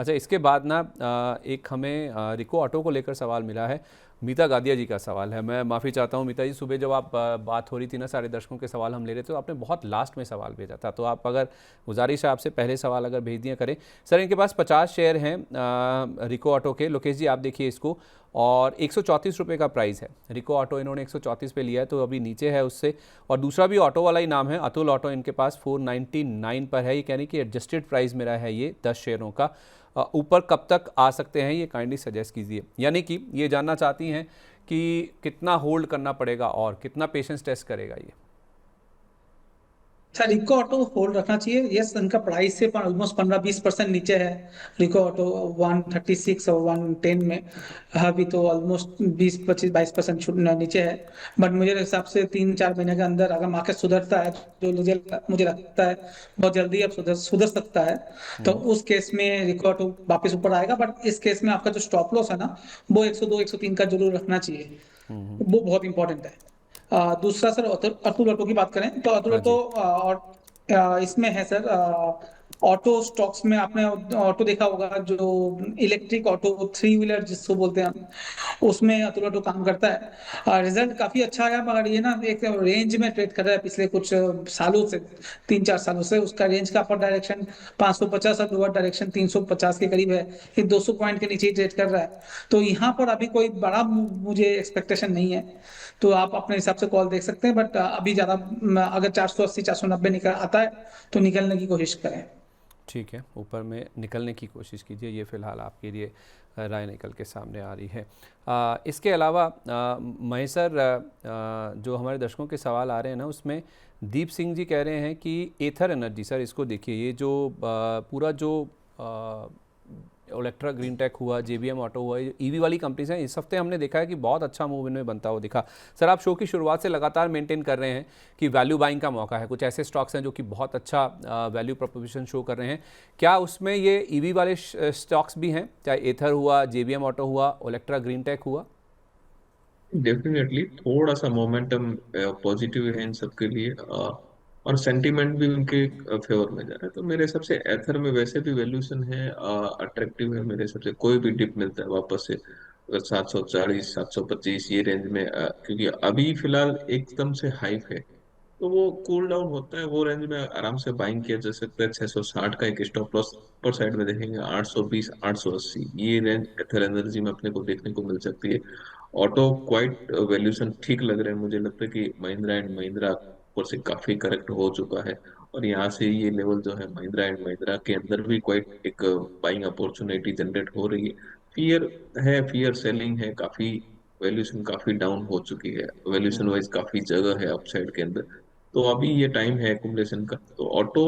अच्छा, इसके बाद ना एक हमें रिको ऑटो को लेकर सवाल मिला है। मीता गादिया जी का सवाल है। मैं माफ़ी चाहता हूँ मीता जी, सुबह जब आप बात हो रही थी ना, सारे दर्शकों के सवाल हम ले रहे थे, तो आपने बहुत लास्ट में सवाल भेजा था, तो आप अगर गुजारिश है आपसे पहले सवाल अगर भेज दिया करें। सर, इनके पास 50 शेयर हैं रिको ऑटो के। लोकेश जी आप देखिए इसको, और 134 रुपये का प्राइस है। रिको ऑटो इन्होंने 134 पे लिया है, तो अभी नीचे है उससे। और दूसरा भी ऑटो वाला ही नाम है, अतुल ऑटो, इनके पास 499 पर है। ये यानी कि एडजस्टेड प्राइस मेरा है ये 10 शेयरों का। ऊपर कब तक आ सकते हैं ये काइंडली सजेस्ट कीजिए। यानी कि ये जानना चाहती हैं कि कितना होल्ड करना पड़ेगा और कितना पेशेंस टेस्ट करेगा ये। अच्छा, रिको ऑटो होल्ड रखना चाहिए। यस, उनका प्राइस से ऑलमोस्ट 15-20% नीचे है। रिको ऑटो 136 और 110 में अभी तो ऑलमोस्ट 20-25-22% नीचे है। बट मुझे हिसाब से 3-4 महीने के अंदर अगर मार्केट सुधरता है, जो मुझे मुझे लगता है बहुत जल्दी अब सुधर सुधर सकता है, तो उस केस में रिको ऑटो वापस ऊपर आएगा। बट इस केस में आपका जो स्टॉप लॉस है ना, वो 102-103 का जरूर रखना चाहिए। वो बहुत इंपॉर्टेंट है। दूसरा सर, अतुल ऑटो की बात करें तो अतुल हाँ ऑटो जी। और इसमें है सर, ऑटो स्टॉक्स में आपने ऑटो देखा होगा, जो इलेक्ट्रिक ऑटो, थ्री व्हीलर जिसको बोलते हैं हम, उसमें अतुल ऑटो काम करता है। रिजल्ट काफी अच्छा आया, मगर ये ना एक रेंज में ट्रेड कर रहा है पिछले कुछ सालों से, 3-4 सालों से। उसका रेंज का अपर डायरेक्शन 550 और लोअर डायरेक्शन 350 के करीब है। ये 200 पॉइंट के नीचे ही ट्रेड कर रहा है। तो यहाँ पर अभी कोई बड़ा मुझे एक्सपेक्टेशन नहीं है। तो आप अपने हिसाब से कॉल देख सकते हैं, बट अभी ज्यादा अगर 480-490 निकल आता है तो निकलने की कोशिश करें। ठीक है, ऊपर में निकलने की कोशिश कीजिए। ये फ़िलहाल आपके लिए राय निकल के सामने आ रही है। इसके अलावा महेश सर, जो हमारे दर्शकों के सवाल आ रहे हैं ना, उसमें दीप सिंह जी कह रहे हैं कि एथर एनर्जी, सर इसको देखिए, ये जो पूरा जो ओलेक्ट्रा ग्रीन टेक हुआ, जेबीएम ऑटो हुआ, ये ईवी वाली कंपनीज हैं, इस हफ्ते हमने देखा है कि बहुत अच्छा मूव इनमें बनता हुआ दिखा। सर, आप शो की शुरुआत से लगातार मेंटेन कर रहे हैं कि वैल्यू बाइंग का मौका है। कुछ ऐसे स्टॉक्स हैं जो कि बहुत अच्छा वैल्यू प्रोपोजिशन शो कर रहे हैं। क्या उसमें ये ईवी वाले स्टॉक्स भी हैं, चाहे एथर हुआ, जेबीएम ऑटो हुआ, ओलेक्ट्रा ग्रीन टेक हुआ? डेफिनेटली थोड़ा सा मोमेंटम पॉजिटिव है इन सब के लिए, और सेंटीमेंट भी उनके फेवर में जा रहा है। तो मेरे हिसाब से एथर में वैसे भी वैल्यूएशन है, अट्रैक्टिव है मेरे हिसाब से। कोई भी डिप मिलता है वापस से, अगर 740 725 ये रेंज में, क्योंकि अभी फिलहाल एकदम से हाइप है, तो वो कूल डाउन होता है। वो रेंज में आराम से बाइंग किया जा सकता है। 660 का एक स्टॉप लॉस पर साइड में देखेंगे, 820 880 ये रेंज एथर एनर्जी में अपने को देखने को मिल सकती है। ऑटो क्वाइट वैल्यूएशन ठीक लग रहे हैं। मुझे लगता है कि महिंद्रा एंड महिंद्रा ऊपर से काफी करेक्ट हो चुका है, और यहाँ से ये लेवल जो है महिंद्रा एंड महिंद्रा के अंदर भी क्वाइट एक बाइंग अपॉर्चुनिटी जनरेट हो रही है। फियर है, फियर सेलिंग है काफी। वैल्यूएशन काफी डाउन हो चुकी है, वैल्यूएशन वाइज काफी जगह है अपसाइड के अंदर। तो अभी ये टाइम है एकुमुलेशन का। तो ऑटो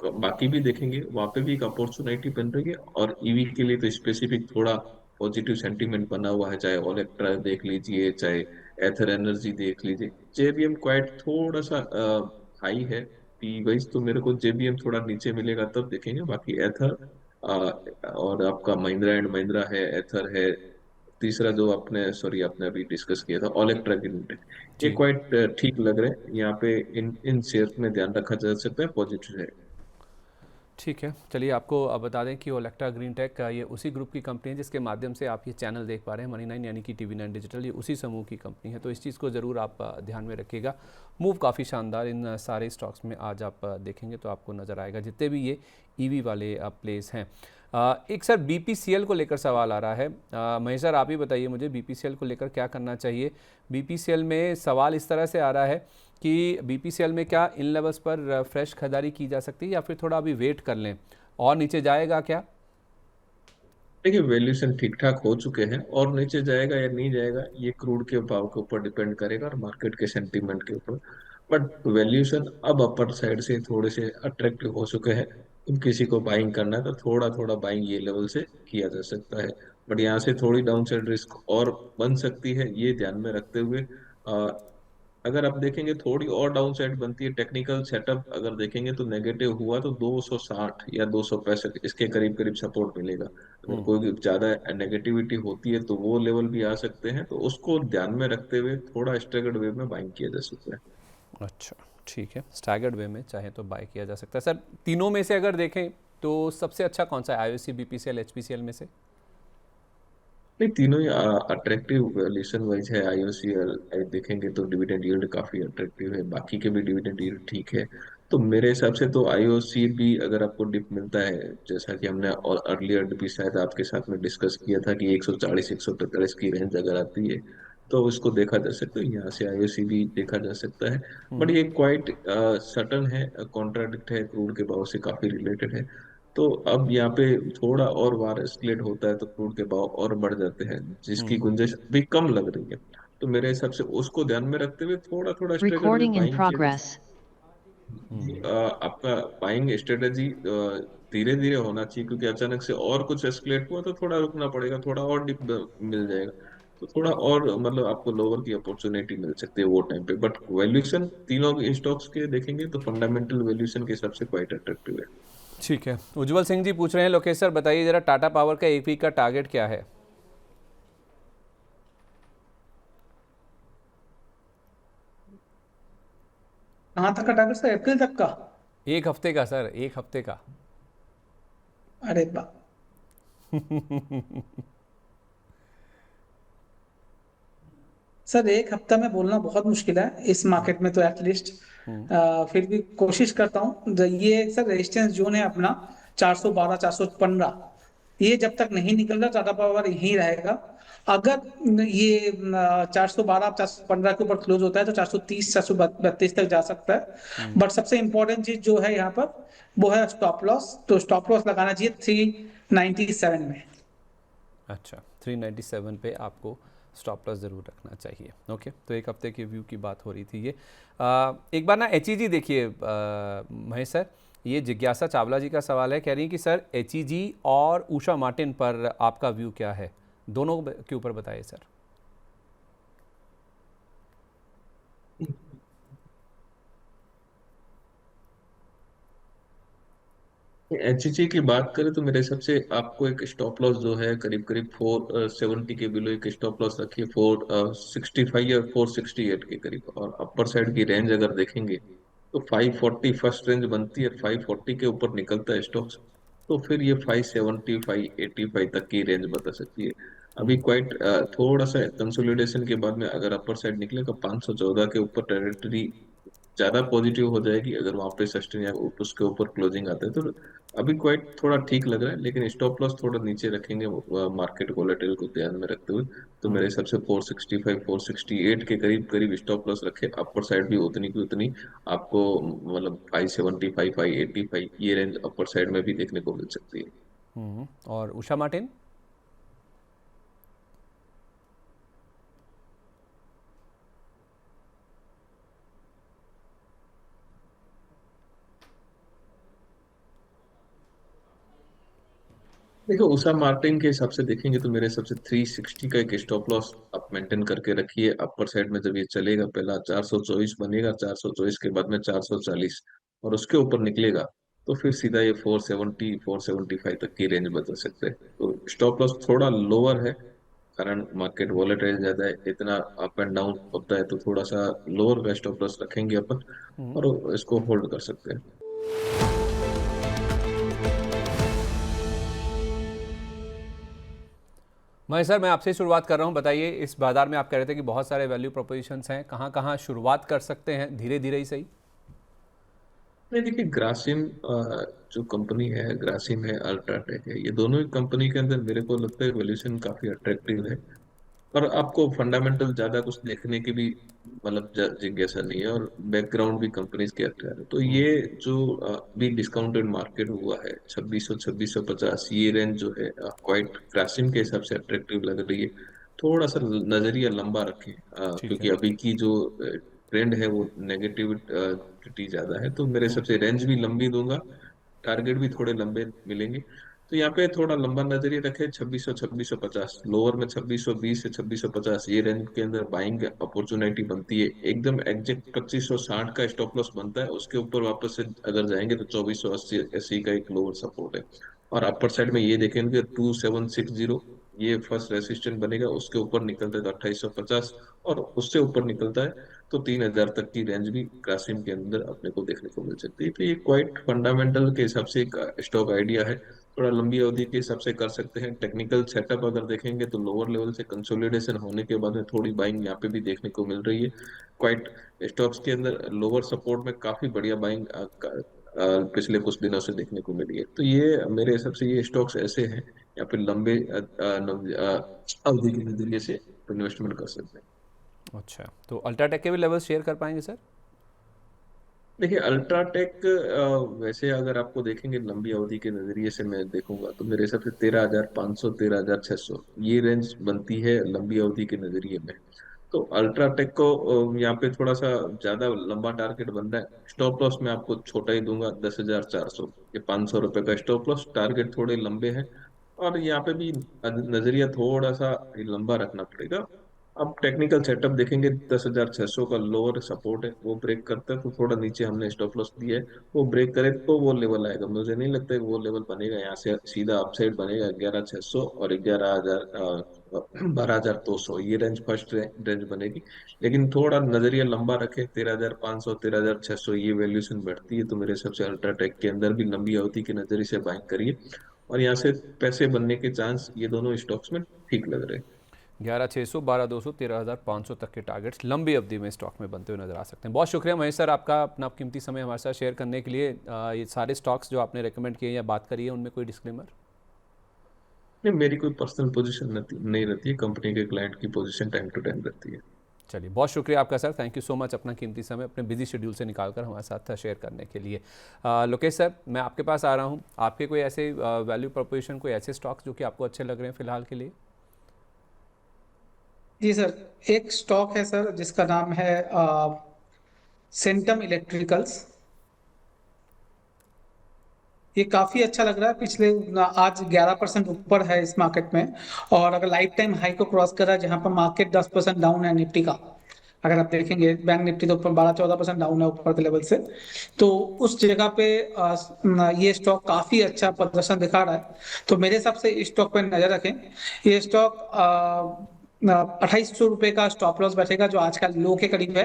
बाकी भी देखेंगे, वहां पे भी एक अपॉर्चुनिटी बन रही है। और ईवी के लिए तो स्पेसिफिक थोड़ा पॉजिटिव सेंटीमेंट बना हुआ है, चाहे ओलेक्ट्रा देख लीजिए, चाहे एथर एनर्जी देख लीजिए। जेबीएम क्वाइट थोड़ा सा हाई है पी वाइज, तो मेरे को जेबीएम थोड़ा नीचे मिलेगा तब देखेंगे। बाकी एथर और आपका महिंद्रा एंड महिंद्रा है, एथर है, तीसरा जो आपने सॉरी आपने अभी डिस्कस किया था ओलेक्ट्रा की लिमिटेड, ये जी, क्वाइट ठीक लग रहे हैं। यहाँ पे इन इन शेयर्स में ध्यान रखा जा सकता है, पॉजिटिव है। ठीक है। चलिए, आपको अब बता दें कि ओलेक्ट्रा ग्रीन टेक ये उसी ग्रुप की कंपनी है जिसके माध्यम से आप ये चैनल देख पा रहे हैं, मनी 9 यानी कि टीवी 9 डिजिटल, ये उसी समूह की कंपनी है। तो इस चीज़ को ज़रूर आप ध्यान में रखिएगा। मूव काफ़ी शानदार इन सारे स्टॉक्स में आज आप देखेंगे तो आपको नज़र आएगा, जितने भी ये ईवी वाले प्लेस हैं। एक सर बीपीसीएल को लेकर सवाल आ रहा है। महेश सर, आप ही बताइए मुझे, बीपीसीएल को लेकर क्या करना चाहिए। बीपीसीएल में सवाल इस तरह से आ रहा है कि बीपीसीएल में क्या इन लेवल्स पर फ्रेश खरीदारी की जा सकती है, या फिर थोड़ा अभी वेट कर लें, और नीचे जाएगा क्या? देखिए, वैल्यूएशन ठीक ठाक हो चुके हैं, और नीचे जाएगा या नहीं जाएगा ये क्रूड के भाव के ऊपर डिपेंड करेगा और मार्केट के सेंटीमेंट के ऊपर। बट वैल्यूएशन अब अपर साइड से थोड़े से अट्रैक्टिव हो चुके हैं। अब किसी को बाइंग करना है तो थोड़ा थोड़ा बाइंग ये लेवल से किया जा सकता है। बट यहाँ से थोड़ी डाउन साइड रिस्क और बन सकती है, ये ध्यान में रखते हुए अगर आप देखेंगे थोड़ी और डाउन साइड बनती है। टेक्निकल सेटअप अगर देखेंगे तो नेगेटिव हुआ तो 260 या 265 इसके करीब करीब सपोर्ट मिलेगा। अगर कोई ज्यादा नेगेटिविटी होती है तो वो लेवल भी आ सकते हैं, तो उसको ध्यान में रखते हुए थोड़ा स्ट्रगल्ड वे में बाइंग किया जा सकता है। अच्छा, ठीक है। स्टैगर्ड वे में चाहे तो बाय किया जा सकता है। सर, तीनों में से अगर देखें तो सबसे अच्छा कौन सा है, आईओसी, बीपीसीएल, एचपीसीएल में से? नहीं, तीनों ही अट्रैक्टिव वैल्यूएशन वाइज है। आईओसीएल देखेंगे तो डिविडेंड यील्ड काफी अट्रैक्टिव है, बाकी के भी डिविडेंड यील्ड ठीक है। तो मेरे हिसाब से तो आईओसी भी अगर आपको डिप मिलता है, जैसा कि हमने और अर्लियर भी शायद आपके साथ में डिस्कस किया था कि 140 145 की रेंज अगर आती है तो उसको देखा जा सकता है, यहाँ से आईओसी भी देखा जा सकता है। बट ये क्वाइट सटन है, कॉन्ट्राडिक्ट है, क्रूड के भाव से काफी रिलेटेड है। तो अब यहाँ पे थोड़ा और वार एस्केलेट होता है तो क्रूड के भाव और बढ़ जाते हैं, जिसकी गुंजाइश भी कम लग रही है। तो मेरे हिसाब से उसको ध्यान में रखते हुए थोड़ा थोड़ा स्ट्रेगर में Recording in बाइंग किया जा progress. सकता है। आपका बाइंग स्ट्रेटेजी धीरे धीरे होना चाहिए, क्योंकि अचानक से और कुछ एस्केलेट हुआ तो थोड़ा रुकना पड़ेगा, थोड़ा और डिप मिल जाएगा, तो थोड़ा और मतलब आपको लोअर की अपॉर्चुनिटी मिल सकती है वो टाइम पे। बट वैल्यूएशन तीनों स्टॉक्स के देखेंगे तो फंडामेंटल वैल्यूएशन के हिसाब से क्वाइट अट्रैक्टिव है। ठीक है। उज्जवल सिंह जी पूछ रहे हैं, लोकेश सर बताइए जरा टाटा पावर का एक वीक का टारगेट क्या है? कहाँ तक का टारगेट सर, अप्रैल तक का? एक हफ्ते का सर, एक हफ्ते का। अरे बा सर, एक हफ्ता में बोलना बहुत मुश्किल है इस मार्केट में, तो एटलीस्ट फिर भी कोशिश करता हूँ। ये सर रेजिस्टेंस जोन है अपना 412 415, ये जब तक नहीं निकल रहा टाटा पावर यहीं रहेगा। अगर ये 412 415 के ऊपर क्लोज होता है तो 430 432 तक जा सकता है। बट सबसे इंपॉर्टेंट चीज जो है यहाँ पर वो है स्टॉप लॉस। तो स्टॉप लॉस लगाना चाहिए 397 में। अच्छा, 397 पे आपको स्टॉप लॉस ज़रूर रखना चाहिए। ओके, तो एक हफ्ते के व्यू की बात हो रही थी ये। एक बार ना एचईजी देखिए महेश सर, ये जिज्ञासा चावला जी का सवाल है, कह रही हैं कि सर एचईजी और उषा मार्टिन पर आपका व्यू क्या है, दोनों के ऊपर बताइए सर। एचईजी की बात करें तो मेरे हिसाब से आपको एक स्टॉप लॉस जो है करीब करीब 470 के बिलो एक स्टॉप लॉस रखिए, 465 या 468 के करीब। और अपर साइड की रेंज अगर देखेंगे तो 540 फर्स्ट रेंज बनती है, 540 के ऊपर निकलता है स्टॉक्स तो फिर ये 570 585 तक की रेंज बता सकती है। अभी क्वाइट थोड़ा सा कंसोलिडेशन के बाद में अगर अपर साइड निकलेगा 514 के ऊपर टेरिटरी ज्यादा पॉजिटिव हो जाएगी, अगर वहां पे सस्टेन या उसके ऊपर क्लोजिंग आता है तो अभी क्वाइट थोड़ा ठीक लग रहा है। लेकिन स्टॉप लॉस थोड़ा नीचे रखेंगे मार्केट वोलेटिल को ध्यान में रखते हुए। तो मेरे हिसाब से 465 468 के करीब करीब स्टॉप लॉस रखे, अपर साइड भी उतनी की उतनी आपको मतलब 575 585 ये रेंज अपर साइड में भी देखने को मिल सकती है। और उषा मार्टिन? देखो, उषा मार्टिन के हिसाब से देखेंगे तो मेरे हिसाब से 360 का एक स्टॉप लॉस आप मेंटेन करके रखिए। अपर साइड में जब ये चलेगा पहला 424 बनेगा, 424 के बाद में 440 और उसके ऊपर निकलेगा तो फिर सीधा ये 470 475 तक की रेंज बता सकते हैं। तो स्टॉप लॉस थोड़ा लोअर है, कारण मार्केट वॉलेटाइल ज्यादा है, इतना अप एंड डाउन होता है, तो थोड़ा सा लोअर का स्टॉप लॉस रखेंगे अपन और इसको होल्ड कर सकते हैं। महेश सर, मैं आपसे ही शुरुआत कर रहा हूँ, बताइए इस बाजार में आप कह रहे थे कि बहुत सारे वैल्यू प्रोपोजिशंस हैं, कहाँ कहाँ शुरुआत कर सकते हैं, धीरे धीरे ही सही? नहीं, देखिए ग्रासिम जो कंपनी है, ग्रासिम है, अल्ट्राटेक है, ये दोनों ही कंपनी के अंदर मेरे को लगता है वैल्यूएशन काफी अट्रैक्टिव है। पर आपको फंडामेंटल ज्यादा कुछ देखने की भी मतलब जिज्ञासा नहीं है, और बैकग्राउंड भी कंपनीज के अच्छा है। तो ये जो भी डिस्काउंटेड मार्केट हुआ है 2600 2650 ये रेंज जो है क्वाइट ग्रासिम के हिसाब से अट्रैक्टिव लग रही है। थोड़ा सा नजरिया लंबा रखें, ठीक क्योंकि है। अभी की जो ट्रेंड है वो नेगेटिविटी ज्यादा है। तो मेरे हिसाब से रेंज भी लंबी दूंगा, टारगेट भी थोड़े लंबे मिलेंगे। तो यहाँ पे थोड़ा लंबा नजरिए रखे, 2600 2650 लोअर में 2620 से 2650 ये रेंज के अंदर बाइंग अपॉर्चुनिटी बनती है। एकदम एग्जैक्ट 2560 का स्टॉप लॉस बनता है, उसके ऊपर वापस से अगर जाएंगे तो 2480 80 का एक लोअर सपोर्ट है। और अपर साइड में ये देखेंगे 2760 ये फर्स्ट रेसिस्टेंट बनेगा, उसके ऊपर निकलता है तो 2850, और उससे ऊपर निकलता है तो 3000 तक की रेंज भी ग्रासिम के अंदर अपने को देखने को मिल सकती है। तो ये क्वाइट फंडामेंटल के हिसाब से एक स्टॉक आइडिया है, थोड़ा लंबी अवधि के हिसाब से कर सकते हैं। टेक्निकल सेटअप अगर देखेंगे तो लोअर लेवल से कंसोलिडेशन होने के बाद में थोड़ी बाइंग यहाँ पे भी देखने को मिल रही है। क्वाइट स्टॉक्स के अंदर लोअर सपोर्ट में काफी बढ़िया बाइंग पिछले कुछ दिनों से देखने को मिली है। तो ये मेरे हिसाब से ये स्टॉक्स ऐसे हैं या फिर लंबे अवधि के नजरिए से इन्वेस्टमेंट कर सकते हैं। अच्छा, तो अल्ट्राटेक के भी लेवल्स शेयर कर पाएंगे सर? देखिए अल्ट्राटेक वैसे अगर आपको देखेंगे लंबी अवधि के नजरिए से मैं देखूंगा तो मेरे हिसाब से 13,500 13,600 ये रेंज बनती है लंबी अवधि के नजरिए में। तो अल्ट्राटेक को यहाँ पे थोड़ा सा ज्यादा लंबा टारगेट बन रहा है। स्टॉप लॉस मैं आपको छोटा ही दूंगा, 10,400, ये 500 रुपए का स्टॉप लॉस। टारगेट थोड़े लंबे हैं और यहाँ पे भी नजरिया थोड़ा सा लंबा रखना पड़ेगा। अब टेक्निकल सेटअप देखेंगे, 10,600 का लोअर सपोर्ट है, वो ब्रेक करता है तो थोड़ा नीचे हमने स्टॉप लॉस दिया है, वो ब्रेक करे तो वो लेवल आएगा। मुझे नहीं लगता है कि वो लेवल बनेगा, यहाँ से सीधा अपसाइड बनेगा 11,600 और 12,200, ये रेंज फर्स्ट रेंज बनेगी। लेकिन थोड़ा नजरिया लंबा रखे, 13,500 13,600 ये वैल्यूएशन बढ़ती है तो मेरे हिसाब से अल्ट्राटेक के अंदर भी लंबी अवधि के नजरिए से बाइंग करिए, और यहाँ से पैसे बनने के चांस ये दोनों स्टॉक्स में ठीक लग रहे हैं। 11,600, 12,200, 13,500 तक के टारगेट्स लंबी अवधि में स्टॉक में बनते हुए नजर आ सकते हैं। बहुत शुक्रिया महेश सर आपका अपना कीमती समय हमारे साथ शेयर करने के लिए। ये सारे स्टॉक्स जो आपने रेकमेंड किए या बात करी है उनमें कोई डिस्क्लेमर? नहीं, मेरी कोई पर्सनल पोजीशन नहीं रहती है, कंपनी के क्लाइंट की पोजीशन टाइम टू टाइम रहती है। चलिए, बहुत शुक्रिया आपका sir, thank you so much अपना कीमती समय अपने बिजी शेड्यूल से निकालकर हमारे साथ शेयर करने के लिए। लोकेश सर, मैं आपके पास आ रहा हूँ, आपके कोई ऐसे वैल्यू प्रोपोजिशन, कोई ऐसे स्टॉक्स जो कि आपको अच्छे लग रहे हैं फिलहाल के लिए? जी सर, एक स्टॉक है सर जिसका नाम है सेंटम इलेक्ट्रिकल्स। ये काफी अच्छा लग रहा है, पिछले आज 11% ऊपर है इस मार्केट में। और अगर लाइफ टाइम हाई को क्रॉस कर रहा है, जहां पर मार्केट 10% डाउन है निफ्टी का, अगर आप देखेंगे बैंक निफ्टी तो ऊपर 12-14% डाउन है ऊपर के लेवल से। तो उस जगह पे ये स्टॉक काफी अच्छा प्रदर्शन दिखा रहा है। तो मेरे हिसाब से इस स्टॉक पे नजर रखें। ये स्टॉक 2,800 रुपए का स्टॉप लॉस बैठेगा, जो आज का लो के करीब है।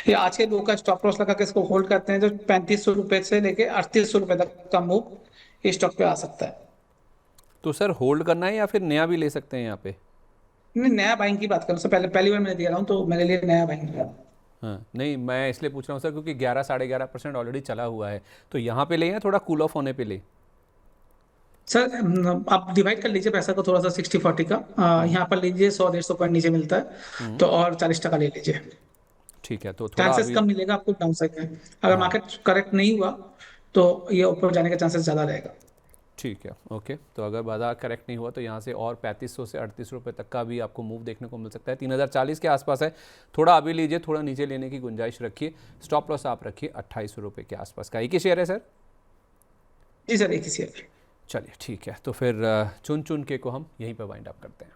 ये आज के लो का स्टॉप लॉस लगा के इसको होल्ड करते हैं, जो 3,500 रुपए से लेके 3,800 रुपए तक का मूव इस स्टॉक पे आ सकता है। तो सर होल्ड करना है या फिर नया भी ले सकते हैं यहाँ पे? नहीं, नया बाइंग की बात करूँ उससे पहले पहली बार मैंने दिया रहा हूँ, तो मेरे लिए नया बाइंग है। हाँ, नहीं मैं इसलिए पूछ रहा हूँ सर क्योंकि 11 11.5% ऑलरेडी चला हुआ है, तो यहाँ पे ले या थोड़ा कूल ऑफ होने पे ले? सर आप डिवाइड कर लीजिए पैसा को थोड़ा सा 60-40 का। यहाँ पर लीजिए 100-150 पॉइंट नीचे मिलता है, तो और 40% ले लीजिए। ठीक है, तो थोड़ा चांसेस अभी। कम मिलेगा आपको डाउन साइड में। अगर हाँ, मार्केट करेक्ट नहीं हुआ तो ये ऊपर जाने का चांसेस ज्यादा रहेगा। ठीक है, ओके। तो अगर बाजार करेक्ट नहीं हुआ तो यहाँ से और 3500 से 38 रुपये तक का भी आपको मूव देखने को मिल सकता है। 3,040 के आसपास है, थोड़ा अभी लीजिए, थोड़ा नीचे लेने की गुंजाइश रखिए। स्टॉप लॉस आप रखिए 28 रुपये के आसपास का। एक ही शेयर है सर? जी सर, एक ही शेयर। चलिए ठीक है, तो फिर चुन चुन के को हम यहीं पर वाइंड अप करते हैं।